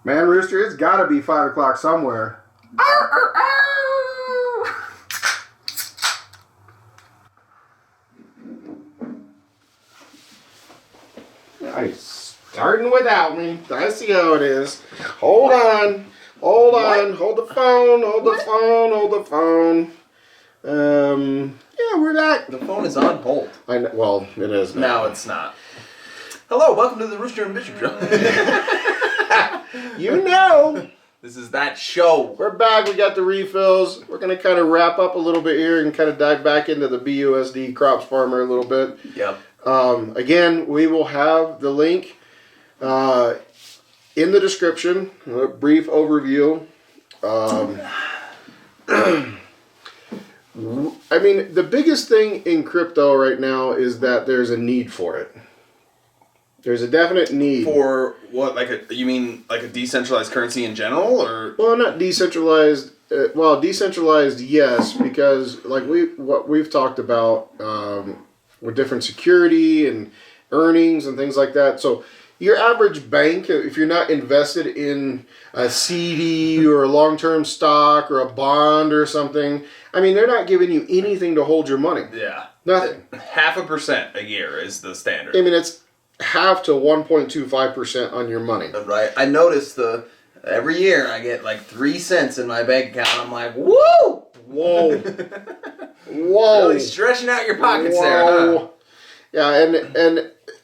Man, Rooster, it's got to be 5 o'clock somewhere. Nice. Starting without me. I see how it is. Hold on. Hold on. Hold the phone. Hold the phone. Hold the phone. Yeah, we're back. The phone is on hold. I know, well, it is now. No, it's not. Hello, welcome to the Rooster and Bishop Show. You know. This is that show. We're back. We got the refills. We're going to kind of wrap up a little bit here and kind of dive back into the BUSD crops farmer a little bit. Yep. Again, we will have the link in the description. A brief overview. I mean, the biggest thing in crypto right now is that there's a need for it. There's a definite need. For what, you mean like a decentralized currency in general, or? Well, not decentralized. Well, decentralized, yes, because like what we've talked about with different security and earnings and things like that. So your average bank, if you're not invested in a CD or a long-term stock or a bond or something, I mean, they're not giving you anything to hold your money. Yeah. Nothing. 0.5% a year is the standard. I mean, it's half to 1.25% on your money. Right. I noticed every year I get like 3 cents in my bank account. I'm like, woo! Whoa. Whoa. Really stretching out your pockets there, huh? Yeah,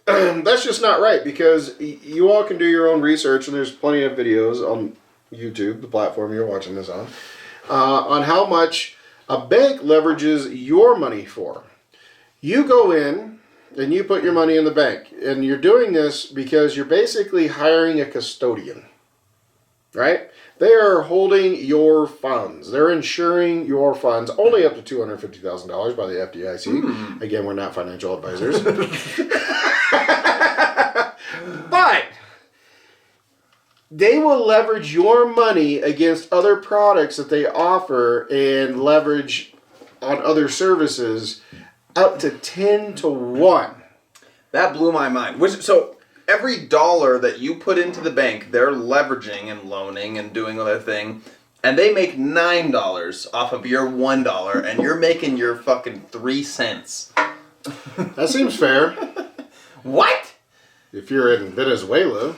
and that's just not right, because you all can do your own research, and there's plenty of videos on YouTube, the platform you're watching this on how much a bank leverages your money for. You go in and you put your money in the bank, and you're doing this because you're basically hiring a custodian, right? They are holding your funds. They're insuring your funds only up to $250,000 by the FDIC. Again, we're not financial advisors. But they will leverage your money against other products that they offer and leverage on other services up to 10 to 1. That blew my mind. So every dollar that you put into the bank, they're leveraging and loaning and doing other thing, and they make $9 off of your $1, and you're making your fucking 3 cents. That seems fair. What? If you're in Venezuela.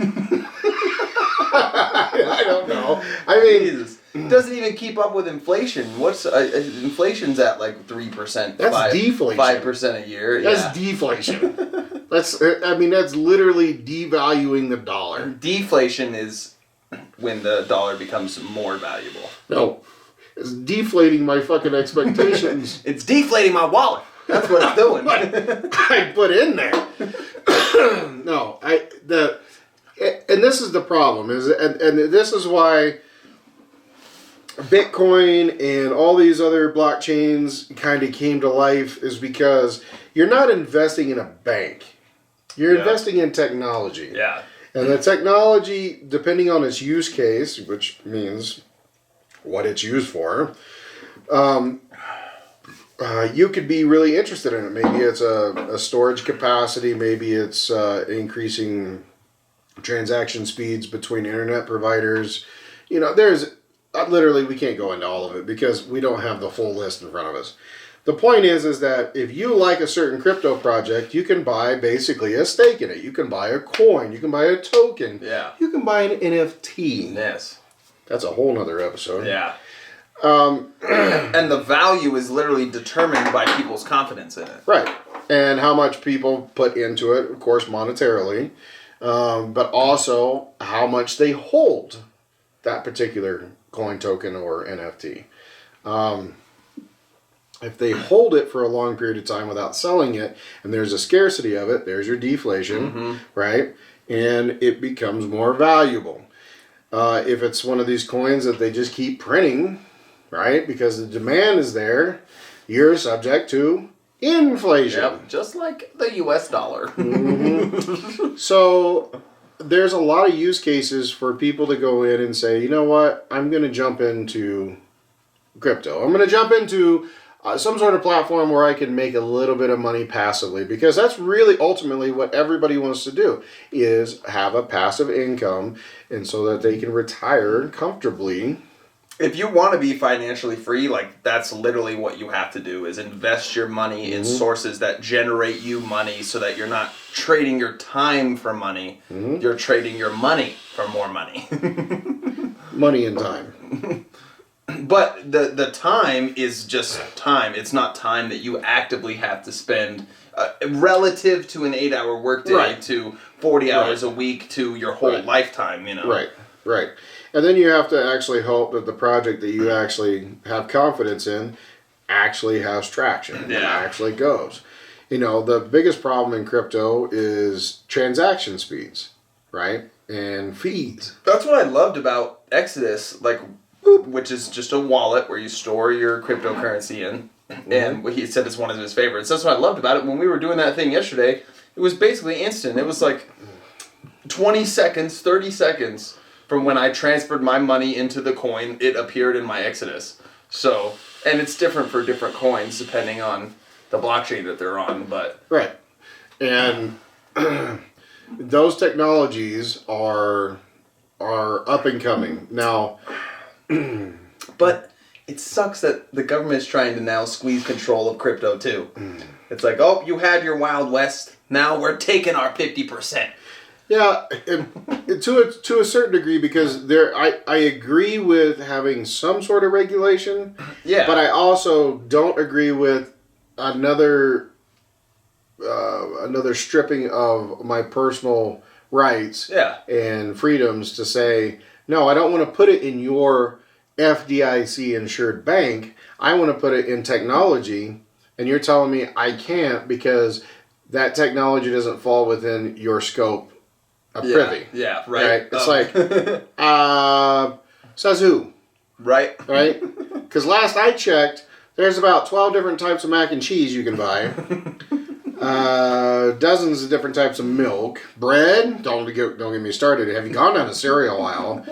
I don't know. I mean, Jesus. It doesn't even keep up with inflation. What's inflation's at like 3%. That's deflation. 5% a year. That's deflation. That's literally devaluing the dollar. Deflation is when the dollar becomes more valuable. No, it's deflating my fucking expectations. It's deflating my wallet. That's what it's doing. I put in there. No, and this is the problem, and this is why Bitcoin and all these other blockchains kind of came to life, is because you're not investing in a bank. You're investing in technology. Yeah. And the technology, depending on its use case, which means what it's used for, you could be really interested in it. Maybe it's a storage capacity. Maybe it's increasing transaction speeds between internet providers. You know, there's literally, we can't go into all of it because we don't have the full list in front of us. The point is that if you like a certain crypto project, you can buy basically a stake in it. You can buy a coin. You can buy a token. Yeah. You can buy an NFT. Yes. That's a whole nother episode. Yeah. And the value is literally determined by people's confidence in it. Right. And how much people put into it, of course, monetarily, but also how much they hold that particular coin, token, or NFT. If they hold it for a long period of time without selling it, and there's a scarcity of it, there's your deflation, right? And it becomes more valuable. If it's one of these coins that they just keep printing, right, because the demand is there, you're subject to inflation. Yep, just like the US dollar. So there's a lot of use cases for people to go in and say, you know what, I'm going to jump into crypto. I'm going to jump into some sort of platform where I can make a little bit of money passively, because that's really ultimately what everybody wants to do, is have a passive income, and so that they can retire comfortably. If you want to be financially free, like that's literally what you have to do, is invest your money in sources that generate you money, so that you're not trading your time for money. You're trading your money for more money. Money and time. But the time is just time. It's not time that you actively have to spend relative to an 8-hour workday to 40 hours a week to your whole lifetime, you know. Right. And then you have to actually hope that the project that you actually have confidence in actually has traction and actually goes. You know, the biggest problem in crypto is transaction speeds, right? And fees. That's what I loved about Exodus, like, which is just a wallet where you store your cryptocurrency in. And he said it's one of his favorites. That's what I loved about it. When we were doing that thing yesterday, it was basically instant. It was like 20 seconds, 30 seconds from when I transferred my money into the coin, it appeared in my Exodus. So, and it's different for different coins depending on the blockchain that they're on, but... Right. And those technologies are up and coming. Now... But it sucks that the government is trying to now squeeze control of crypto too. It's like, oh, you had your Wild West, now we're taking our 50%. Yeah, to a certain degree, because I agree with having some sort of regulation. Yeah. But I also don't agree with another stripping of my personal rights and freedoms to say, no, I don't want to put it in your FDIC insured bank. I want to put it in technology, and you're telling me I can't because that technology doesn't fall within your scope. Privy. Yeah, right. It's like, says who? Right. Because last I checked, there's about 12 different types of mac and cheese you can buy. Dozens of different types of milk. Bread. Don't get me started. Have you gone down a cereal aisle?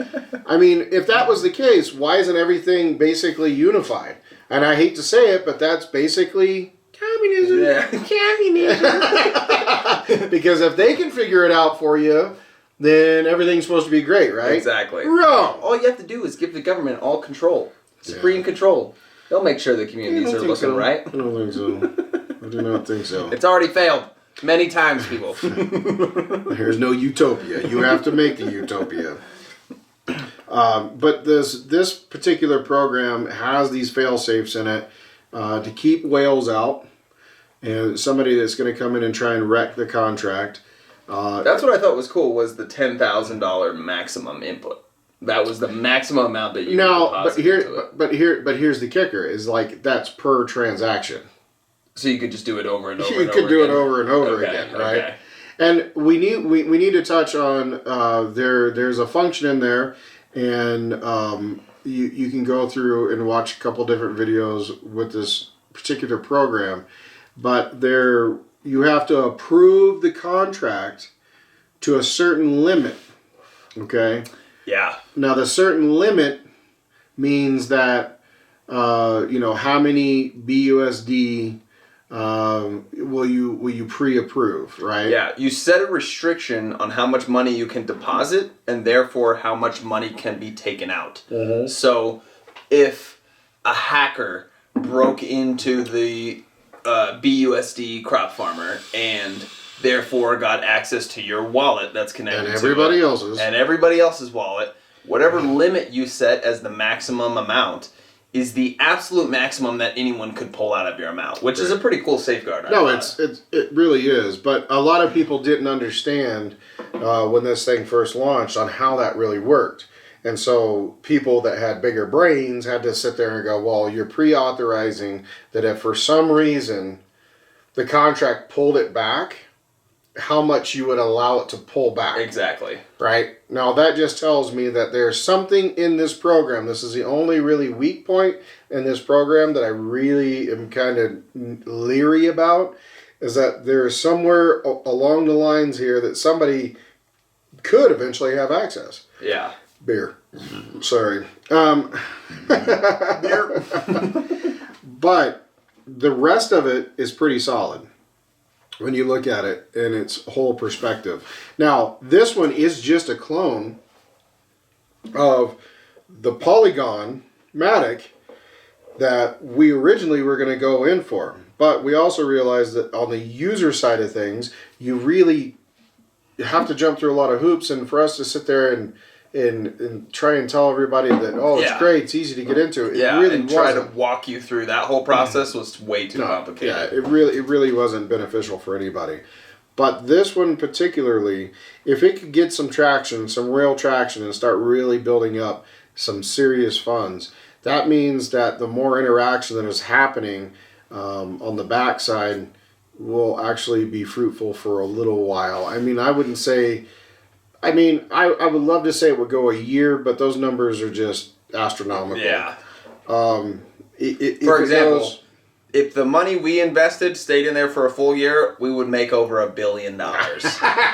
I mean, if that was the case, why isn't everything basically unified? And I hate to say it, but that's basically... communism. Yeah. Communism. Because if they can figure it out for you, then everything's supposed to be great, right? Exactly. Wrong. All you have to do is give the government all control. Supreme control. They'll make sure the communities are looking right. I don't think so. I do not think so. It's already failed. Many times, people. There's no utopia. You have to make the utopia. But this particular program has these fail-safes in it to keep whales out. And somebody that's going to come in and try and wreck the contract. That's what I thought was cool, was the $10,000 maximum input. That was the maximum amount that you could deposit into it. But here's the kicker: is like that's per transaction. So you could just do it over and over. You could do it over and over again, right? Okay. And we need to touch on there's a function in there, and you can go through and watch a couple different videos with this particular program. But you have to approve the contract to a certain limit, okay? Yeah. Now, the certain limit means that, how many BUSD will you pre-approve, right? Yeah, you set a restriction on how much money you can deposit, and therefore how much money can be taken out. Mm-hmm. So, if a hacker broke into the BUSD crop farmer and therefore got access to your wallet that's connected to everybody else's wallet, whatever limit you set as the maximum amount is the absolute maximum that anyone could pull out of your amount, which is a pretty cool safeguard. It really is. But a lot of people didn't understand when this thing first launched on how that really worked. And so people that had bigger brains had to sit there and go, well, you're pre-authorizing that if for some reason the contract pulled it back, how much you would allow it to pull back. Exactly. Right? Now that just tells me that there's something in this program. This is the only really weak point in this program that I really am kind of leery about, is that there's somewhere along the lines here that somebody could eventually have access. Yeah. Beer. Sorry. Beer. But the rest of it is pretty solid when you look at it in its whole perspective. Now, this one is just a clone of the Polygon Matic that we originally were going to go in for. But we also realized that on the user side of things, you really have to jump through a lot of hoops. And for us to sit there and try and tell everybody that, oh, it's great, it's easy to get into, it really and try to walk you through that whole process was way too complicated. Yeah, it really wasn't beneficial for anybody. But this one particularly, if it could get some traction, some real traction, and start really building up some serious funds, that means that the more interaction that is happening on the backside will actually be fruitful for a little while. I mean, I wouldn't say... I mean, I would love to say it would go a year, but those numbers are just astronomical. Yeah. For example, if the money we invested stayed in there for a full year, we would make over $1 billion.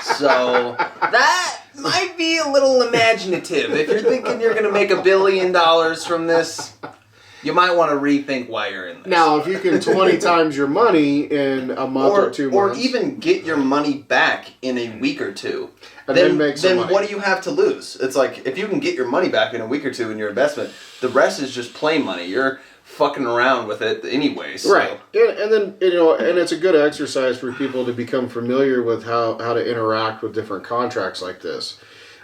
So that might be a little imaginative. If you're thinking you're going to make $1 billion from this, you might want to rethink why you're in this. Now, if you can 20 times your money in a month or 2 months. Or even get your money back in a week or two. And then make some money. What do you have to lose? It's like, if you can get your money back in a week or two in your investment, the rest is just play money. You're fucking around with it anyway. So. Right. And then, and it's a good exercise for people to become familiar with how to interact with different contracts like this.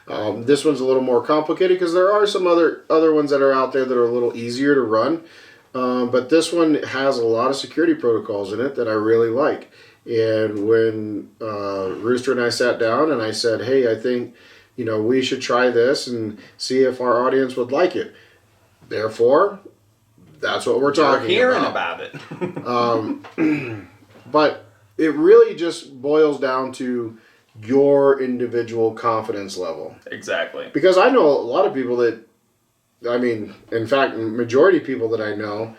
This one's a little more complicated because there are some other ones that are out there that are a little easier to run. But this one has a lot of security protocols in it that I really like. And when Rooster and I sat down and I said, hey, I think, we should try this and see if our audience would like it. Therefore, that's what we're talking hearing about it. But it really just boils down to your individual confidence level. Exactly. Because I know a lot of people that, in fact, majority of people that I know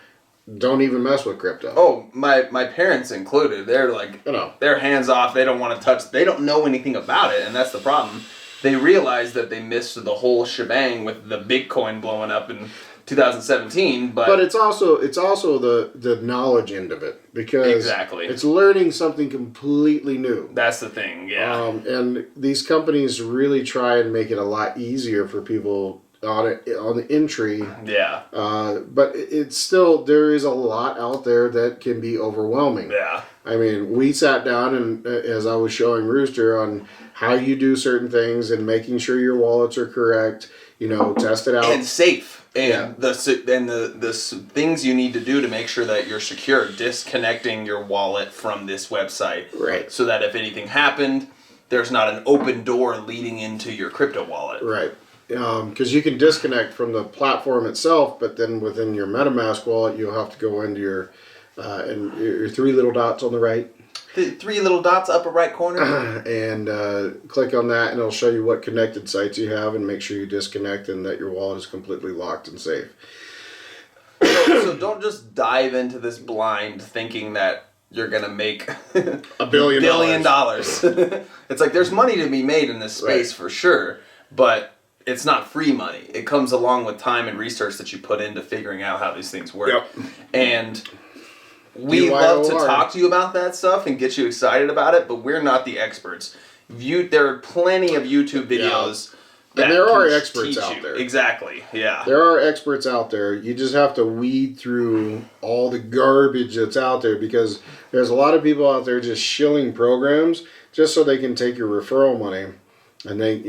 don't even mess with crypto. Oh, my parents included. They're like, they're hands off. They don't want to touch. They don't know anything about it, and that's the problem. They realize that they missed the whole shebang with the Bitcoin blowing up in 2017. But it's also the knowledge end of it, because it's learning something completely new. That's the thing, yeah. And these companies really try and make it a lot easier for people on the entry. Yeah. But it's still, there is a lot out there that can be overwhelming. Yeah. I mean, we sat down and as I was showing Rooster on how you do certain things and making sure your wallets are correct, test it out. And safe. And the things you need to do to make sure that you're secure, disconnecting your wallet from this website. Right. So that if anything happened, there's not an open door leading into your crypto wallet. Right. Because you can disconnect from the platform itself, but then within your MetaMask wallet, you'll have to go into your 3 little dots on the right. The 3 little dots, upper right corner. And click on that, and it'll show you what connected sites you have, and make sure you disconnect and that your wallet is completely locked and safe. So don't just dive into this blind thinking that you're going to make $1 billion. It's like there's money to be made in this space for sure, but it's not free money. It comes along with time and research that you put into figuring out how these things work. Yep. And we love to talk to you about that stuff and get you excited about it, but we're not the experts. There are plenty of YouTube videos that there are experts out there. Exactly, yeah. There are experts out there. You just have to weed through all the garbage that's out there, because there's a lot of people out there just shilling programs just so they can take your referral money. And they,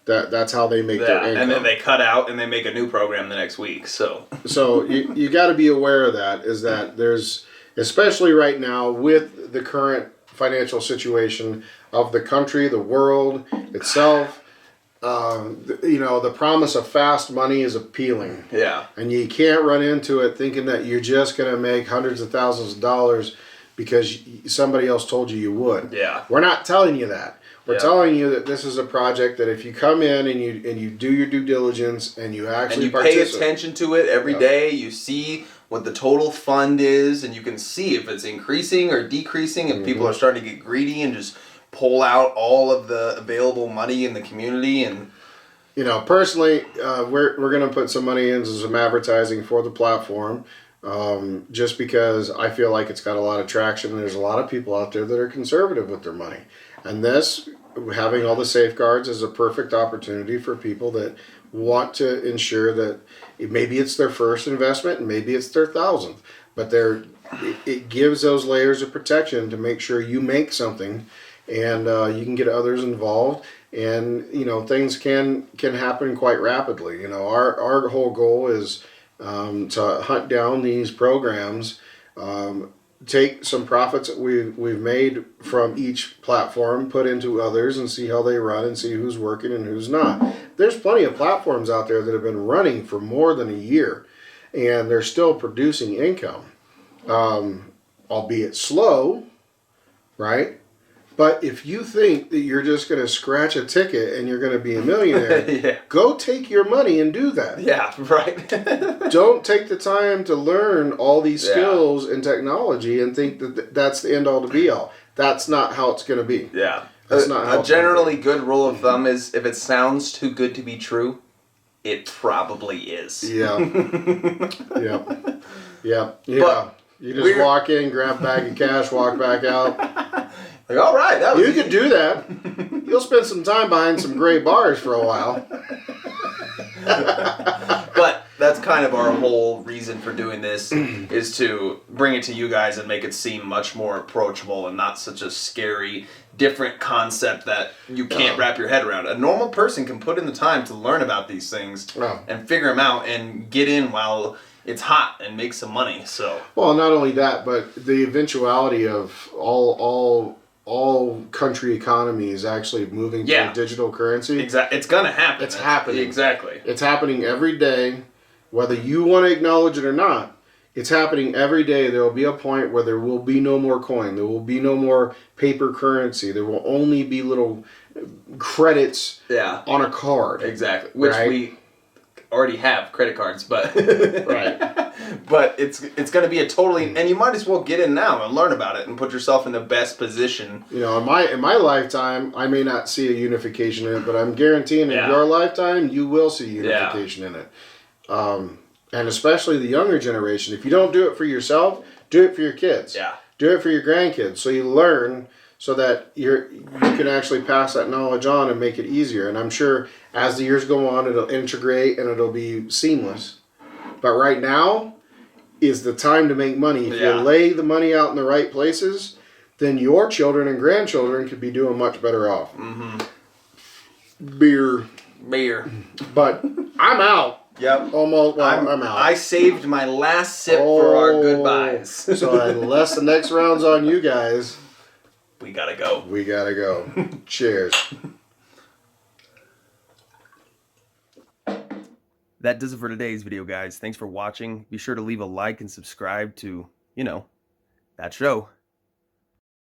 that's how they make their income. And then they cut out and they make a new program the next week. So you got to be aware of that. Is that there's, especially right now with the current financial situation of the country, the world itself, the promise of fast money is appealing. Yeah. And you can't run into it thinking that you're just going to make hundreds of thousands of dollars because somebody else told you would. Yeah. We're not telling you that. We're telling you that this is a project that if you come in and you do your due diligence and you actually pay attention to it every day, you see what the total fund is, and you can see if it's increasing or decreasing, if people are starting to get greedy and just pull out all of the available money in the community. And personally, we're going to put some money into some advertising for the platform. just because I feel like it's got a lot of traction. And there's a lot of people out there that are conservative with their money. And this, having all the safeguards, is a perfect opportunity for people that want to ensure that maybe it's their first investment and maybe it's their 1,000th. But it gives those layers of protection to make sure you make something, and you can get others involved, and things can happen quite rapidly. Our whole goal is to hunt down these programs, take some profits that we've made from each platform, put into others, and see how they run and see who's working and who's not. There's plenty of platforms out there that have been running for more than a year, and they're still producing income, albeit slow, right? But if you think that you're just going to scratch a ticket and you're going to be a millionaire, yeah. Go take your money and do that. Yeah, right. Don't take the time to learn all these skills and technology and think that that's the end all to be all. That's not how it's going to be. Yeah. That's not how a generally good rule of thumb is if it sounds too good to be true, it probably is. Yeah. Yeah. But you just walk in, grab a bag of cash, walk back out. Like, all right, that was You could do that. You'll spend some time behind some gray bars for a while. But that's kind of our whole reason for doing this, is to bring it to you guys and make it seem much more approachable and not such a scary, different concept that you can't wrap your head around. A normal person can put in the time to learn about these things and figure them out and get in while it's hot and make some money. So, well, not only that, but the eventuality of all country economies actually moving to a digital currency. Exactly. It's going to happen. It's happening. Exactly. It's happening every day, whether you want to acknowledge it or not. It's happening every day. There will be a point where there will be no more coin. There will be no more paper currency. There will only be little credits on a card. Exactly. Which we already have credit cards, but but it's going to be a totally, and you might as well get in now and learn about it and put yourself in the best position. In my lifetime, I may not see a unification in it, but I'm guaranteeing in your lifetime you will see unification in it. And especially the younger generation. If you don't do it for yourself, do it for your kids. Yeah. Do it for your grandkids, so you learn, so that you can actually pass that knowledge on and make it easier. And I'm sure as the years go on, it'll integrate and it'll be seamless. But right now is the time to make money. If you lay the money out in the right places, then your children and grandchildren could be doing much better off. Mm-hmm. Beer. But I'm out. Yep. Almost. Well, I'm out. I saved my last sip for our goodbyes. So unless the next round's on you guys, we gotta go. Cheers. That does it for today's video, guys. Thanks for watching. Be sure to leave a like and subscribe to, that show.